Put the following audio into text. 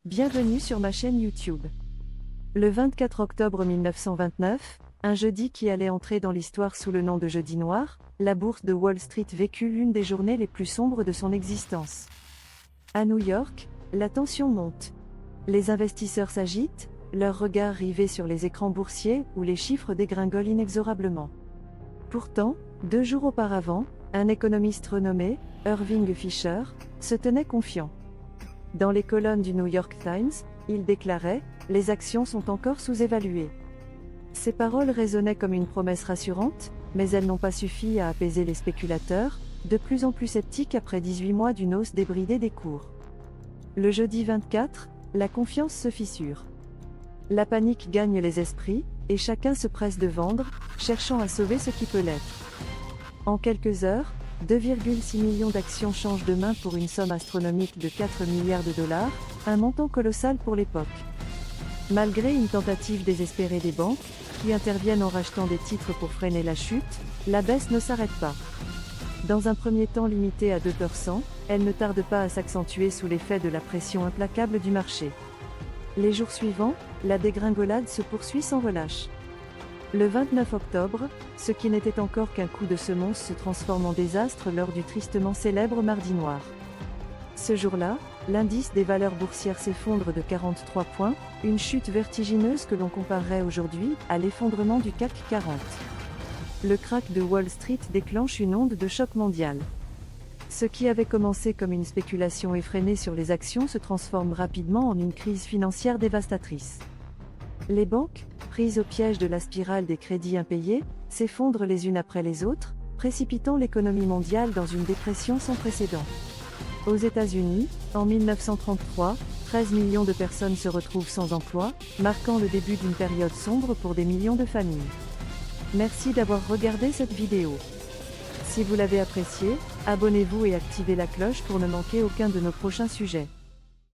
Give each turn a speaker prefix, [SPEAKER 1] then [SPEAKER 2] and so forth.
[SPEAKER 1] Bienvenue sur ma chaîne YouTube. Le 24 octobre 1929, un jeudi qui allait entrer dans l'histoire sous le nom de Jeudi Noir, la bourse de Wall Street vécut l'une des journées les plus sombres de son existence. À New York, la tension monte. Les investisseurs s'agitent, leurs regards rivés sur les écrans boursiers où les chiffres dégringolent inexorablement. Pourtant, 2 jours auparavant, un économiste renommé, Irving Fisher, se tenait confiant. Dans les colonnes du New York Times, il déclarait « Les actions sont encore sous-évaluées ». Ces paroles résonnaient comme une promesse rassurante, mais elles n'ont pas suffi à apaiser les spéculateurs, de plus en plus sceptiques après 18 mois d'une hausse débridée des cours. Le jeudi 24, la confiance se fissure. La panique gagne les esprits, et chacun se presse de vendre, cherchant à sauver ce qui peut l'être. En quelques heures, 2,6 millions d'actions changent de main pour une somme astronomique de 4 milliards de dollars, un montant colossal pour l'époque. Malgré une tentative désespérée des banques, qui interviennent en rachetant des titres pour freiner la chute, la baisse ne s'arrête pas. Dans un premier temps limitée à 2%, elle ne tarde pas à s'accentuer sous l'effet de la pression implacable du marché. Les jours suivants, la dégringolade se poursuit sans relâche. Le 29 octobre, ce qui n'était encore qu'un coup de semonce se transforme en désastre lors du tristement célèbre Mardi Noir. Ce jour-là, l'indice des valeurs boursières s'effondre de 43 points, une chute vertigineuse que l'on comparerait aujourd'hui à l'effondrement du CAC 40. Le krach de Wall Street déclenche une onde de choc mondial. Ce qui avait commencé comme une spéculation effrénée sur les actions se transforme rapidement en une crise financière dévastatrice. Les banques, prises au piège de la spirale des crédits impayés, s'effondrent les unes après les autres, précipitant l'économie mondiale dans une dépression sans précédent. Aux États-Unis, en 1933, 13 millions de personnes se retrouvent sans emploi, marquant le début d'une période sombre pour des millions de familles. Merci d'avoir regardé cette vidéo. Si vous l'avez appréciée, abonnez-vous et activez la cloche pour ne manquer aucun de nos prochains sujets.